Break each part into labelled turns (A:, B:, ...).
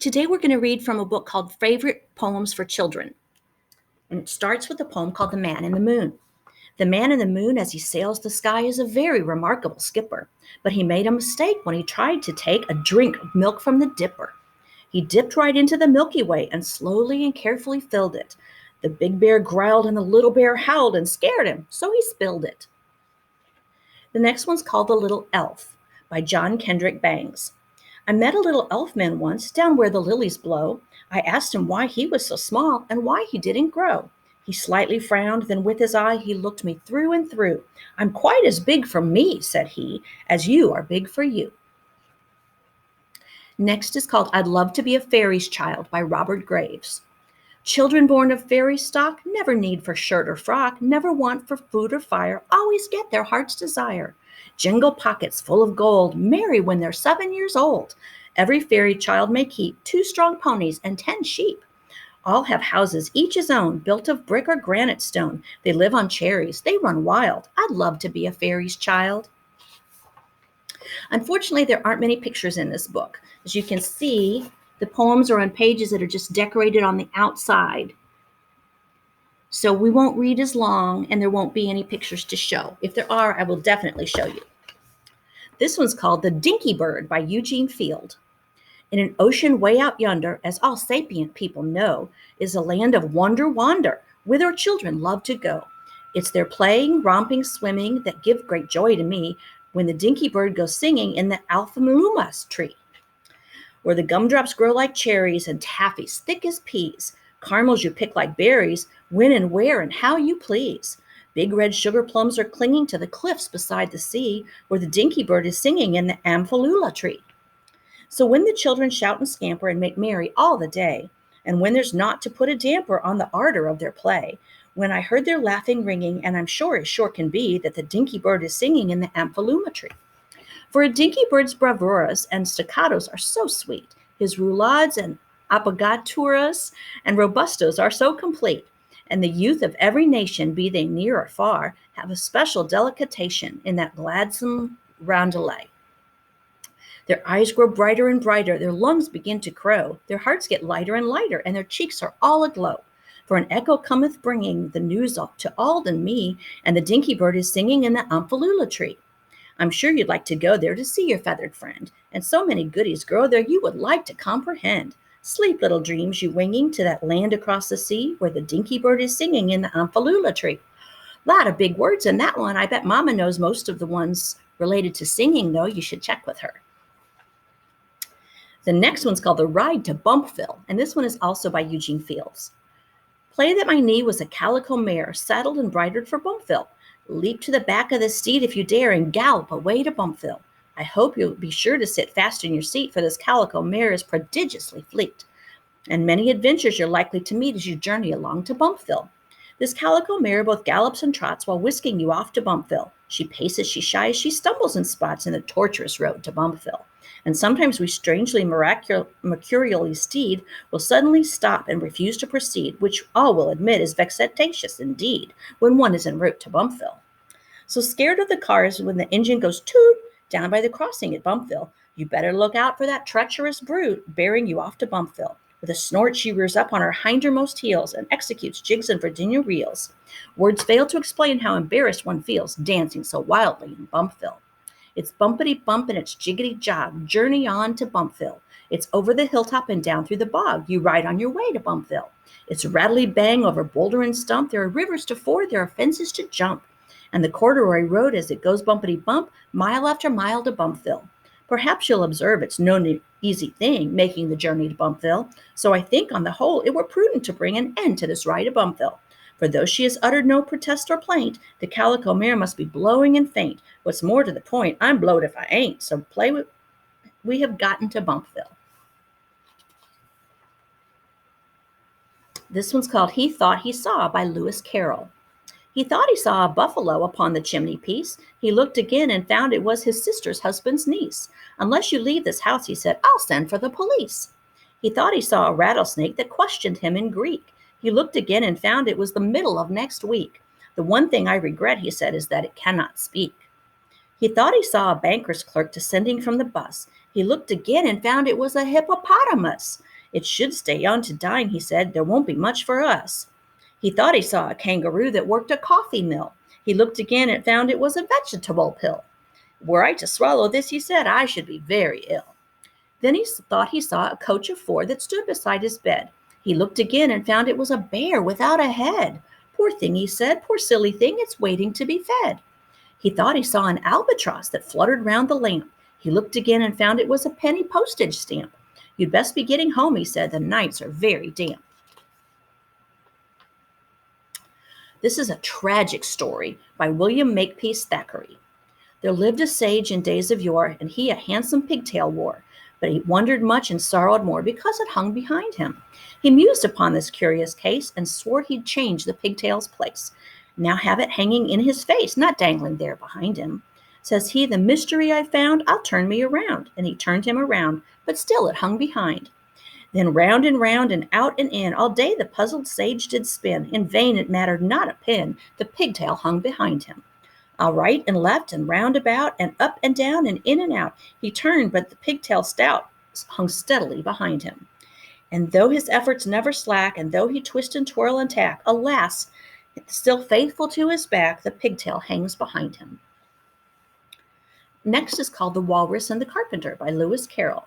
A: Today we're going to read from a book called Favorite Poems for Children. And it starts with a poem called The Man in the Moon. The man in the moon, as he sails the sky, is a very remarkable skipper. But he made a mistake when he tried to take a drink of milk from the dipper. He dipped right into the Milky Way and slowly and carefully filled it. The big bear growled and the little bear howled and scared him, so he spilled it. The next one's called The Little Elf by John Kendrick Bangs. I met a little elf man once down where the lilies blow. I asked him why he was so small and why he didn't grow. He slightly frowned, then with his eye he looked me through and through. I'm quite as big for me, said he, as you are big for you. Next is called I'd Love to Be a Fairy's Child by Robert Graves. Children born of fairy stock never need for shirt or frock, never want for food or fire, always get their heart's desire. Jingle pockets full of gold, merry when they're 7 years old. Every fairy child may keep 2 strong ponies and 10 sheep. All have houses, each his own, built of brick or granite stone. They live on cherries, they run wild. I'd love to be a fairy's child. Unfortunately, there aren't many pictures in this book. As you can see, the poems are on pages that are just decorated on the outside. So we won't read as long and there won't be any pictures to show. If there are, I will definitely show you. This one's called The Dinky Bird by Eugene Field. In an ocean way out yonder, as all sapient people know, is a land of wonder, whither children love to go. It's their playing, romping, swimming that give great joy to me when the dinky bird goes singing in the alphalumas tree, where the gumdrops grow like cherries and taffies thick as peas, caramels you pick like berries, when and where and how you please. Big red sugar plums are clinging to the cliffs beside the sea, where the dinky bird is singing in the amphalula tree. So when the children shout and scamper and make merry all the day, and when there's naught to put a damper on the ardor of their play, when I heard their laughing ringing, and I'm sure as sure can be that the dinky bird is singing in the amphaluma tree. For a dinky bird's bravuras and staccatos are so sweet, his roulades and appogaturas and robustos are so complete, and the youth of every nation, be they near or far, have a special delectation in that gladsome roundelay. Their eyes grow brighter and brighter, their lungs begin to crow, their hearts get lighter and lighter, and their cheeks are all aglow. For an echo cometh bringing the news to all and me, and the dinky bird is singing in the amphalula tree. I'm sure you'd like to go there to see your feathered friend, and so many goodies grow there you would like to comprehend. Sleep, little dreams, you winging to that land across the sea, where the dinky bird is singing in the amphalula tree. Lot of big words in that one. I bet Mama knows most of the ones related to singing, though. You should check with her. The next one's called The Ride to Bumpville, and this one is also by Eugene Fields. Play that my knee was a calico mare, saddled and bridled for Bumpville. Leap to the back of the steed if you dare and gallop away to Bumpville. I hope you'll be sure to sit fast in your seat, for this calico mare is prodigiously fleet, and many adventures you're likely to meet as you journey along to Bumpville. This calico mare both gallops and trots while whisking you off to Bumpville. She paces, she shies, she stumbles in spots in the tortuous road to Bumpville. And sometimes we strangely mercurially steed will suddenly stop and refuse to proceed, which all will admit is vexatious indeed when one is en route to Bumpville. So scared of the cars when the engine goes toot down by the crossing at Bumpville, you better look out for that treacherous brute bearing you off to Bumpville. With a snort, she rears up on her hindermost heels and executes jigs and Virginia reels. Words fail to explain how embarrassed one feels dancing so wildly in Bumpville. It's bumpity bump and it's jiggity jog, journey on to Bumpville. It's over the hilltop and down through the bog, you ride on your way to Bumpville. It's rattly bang over boulder and stump, there are rivers to ford, there are fences to jump. And the corduroy road as it goes bumpity bump, mile after mile to Bumpville. Perhaps you'll observe it's no easy thing making the journey to Bumpville, so I think on the whole it were prudent to bring an end to this ride to Bumpville. For though she has uttered no protest or plaint, the calico mare must be blowing and faint. What's more to the point, I'm blowed if I ain't, so we have gotten to Bumpville. This one's called He Thought He Saw by Lewis Carroll. He thought he saw a buffalo upon the chimney piece. He looked again and found it was his sister's husband's niece. Unless you leave this house, he said, I'll send for the police. He thought he saw a rattlesnake that questioned him in Greek. He looked again and found it was the middle of next week. The one thing I regret, he said, is that it cannot speak. He thought he saw a banker's clerk descending from the bus. He looked again and found it was a hippopotamus. "It should stay on to dine," he said. "There won't be much for us." He thought he saw a kangaroo that worked a coffee mill. He looked again and found it was a vegetable pill. "Were I to swallow this," he said, "I should be very ill." Then he thought he saw a coach of four that stood beside his bed. He looked again and found it was a bear without a head. "Poor thing," he said, "poor silly thing, it's waiting to be fed." He thought he saw an albatross that fluttered round the lamp. He looked again and found it was a penny postage stamp. "You'd best be getting home," he said, "the nights are very damp." This is a tragic story by William Makepeace Thackeray. There lived a sage in days of yore, and he a handsome pigtail wore. But he wondered much and sorrowed more because it hung behind him. He mused upon this curious case and swore he'd change the pigtail's place. Now have it hanging in his face, not dangling there behind him. Says he, "The mystery I found, I'll turn me around." And he turned him around, but still it hung behind. Then round and out and in, all day the puzzled sage did spin. In vain it mattered not a pin, the pigtail hung behind him. All right and left and round about and up and down and in and out, he turned, but the pigtail stout hung steadily behind him. And though his efforts never slack, and though he twist and twirl and tack, alas, still faithful to his back, the pigtail hangs behind him. Next is called The Walrus and the Carpenter by Lewis Carroll.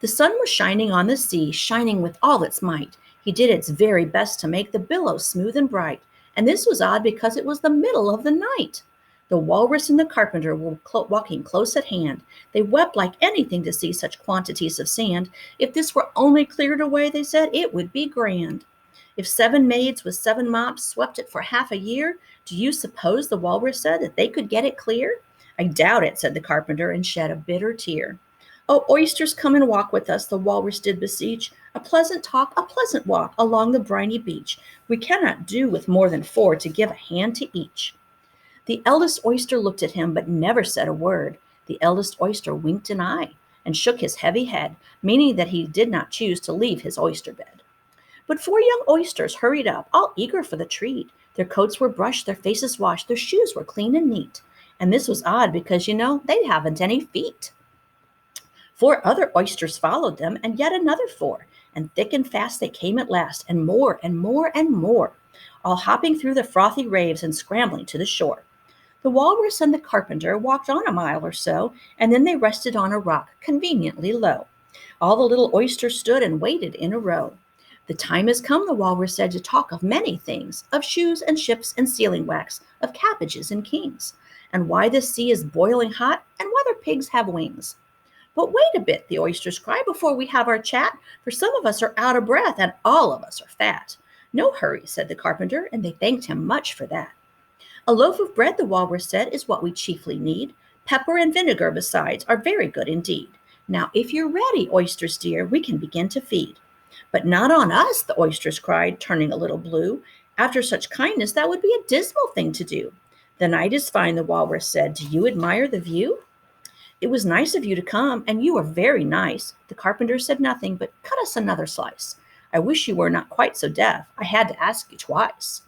A: The sun was shining on the sea, shining with all its might. He did its very best to make the billows smooth and bright, and this was odd because it was the middle of the night. The walrus and the carpenter were walking close at hand. They wept like anything to see such quantities of sand. If this were only cleared away, they said, it would be grand. If 7 maids with 7 mops swept it for half a year, do you suppose, the walrus said, that they could get it clear? I doubt it, said the carpenter, and shed a bitter tear. Oh, oysters, come and walk with us, the walrus did beseech. A pleasant talk, a pleasant walk along the briny beach. We cannot do with more than 4 to give a hand to each. The eldest oyster looked at him, but never said a word. The eldest oyster winked an eye and shook his heavy head, meaning that he did not choose to leave his oyster bed. But 4 young oysters hurried up, all eager for the treat. Their coats were brushed, their faces washed, their shoes were clean and neat. And this was odd because, they haven't any feet. 4 other oysters followed them, and yet another 4. And thick and fast they came at last, and more and more and more, all hopping through the frothy waves and scrambling to the shore. The walrus and the carpenter walked on a mile or so, and then they rested on a rock conveniently low. All the little oysters stood and waited in a row. The time has come, the walrus said, to talk of many things, of shoes and ships and sealing wax, of cabbages and kings, and why the sea is boiling hot, and whether pigs have wings. But wait a bit, the oysters cried, before we have our chat, for some of us are out of breath, and all of us are fat. No hurry, said the carpenter, and they thanked him much for that. A loaf of bread, the walrus said, is what we chiefly need. Pepper and vinegar, besides, are very good indeed. Now, if you're ready, oysters dear, we can begin to feed. But not on us, the oysters cried, turning a little blue. After such kindness, that would be a dismal thing to do. The night is fine, the walrus said. Do you admire the view? It was nice of you to come, and you are very nice. The carpenter said nothing, but cut us another slice. I wish you were not quite so deaf. I had to ask you twice.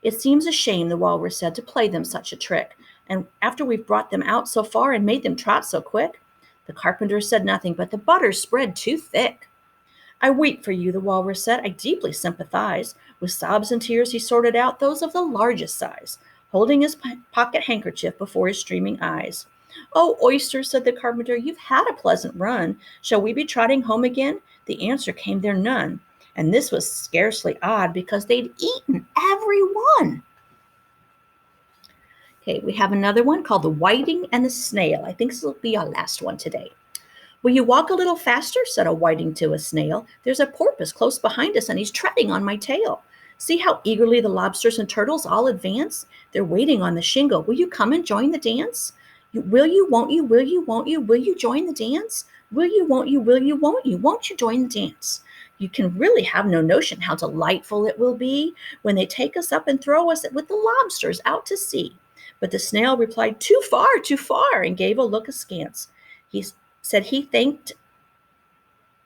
A: It seems a shame, the walrus said, to play them such a trick, and after we've brought them out so far and made them trot so quick. The carpenter said nothing, but the butter spread too thick. I weep for you, the walrus said. I deeply sympathize. With sobs and tears he sorted out those of the largest size, holding his pocket handkerchief before his streaming eyes. Oh, oysters, said the carpenter, you've had a pleasant run. Shall we be trotting home again? The answer came there none. And this was scarcely odd, because they'd eaten every one. Okay, we have another one called The Whiting and the Snail. I think this will be our last one today. Will you walk a little faster, said a whiting to a snail. There's a porpoise close behind us, and he's treading on my tail. See how eagerly the lobsters and turtles all advance? They're waiting on the shingle. Will you come and join the dance? Will you, won't you, will you, won't you, will you join the dance? Will you, won't you, will you, won't you join the dance? You can really have no notion how delightful it will be when they take us up and throw us with the lobsters out to sea. But the snail replied, too far, and gave a look askance. He said he thanked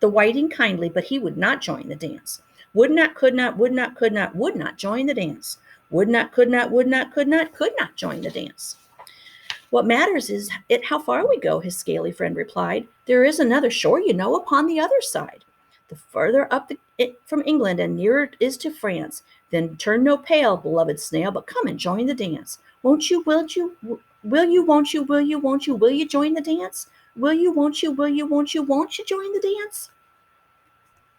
A: the whiting kindly, but he would not join the dance. Would not, could not, would not, could not, would not join the dance. Would not, could not, would not, could not join the dance. What matters is how far we go, his scaly friend replied. There is another shore, upon the other side. The further up from England and nearer it is to France. Then turn no pale, beloved snail, but come and join the dance. Won't you, won't you, will you, won't you, will you, won't you, will you join the dance? Will you, won't you, will you, won't you join the dance?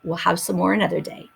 A: We'll have some more another day.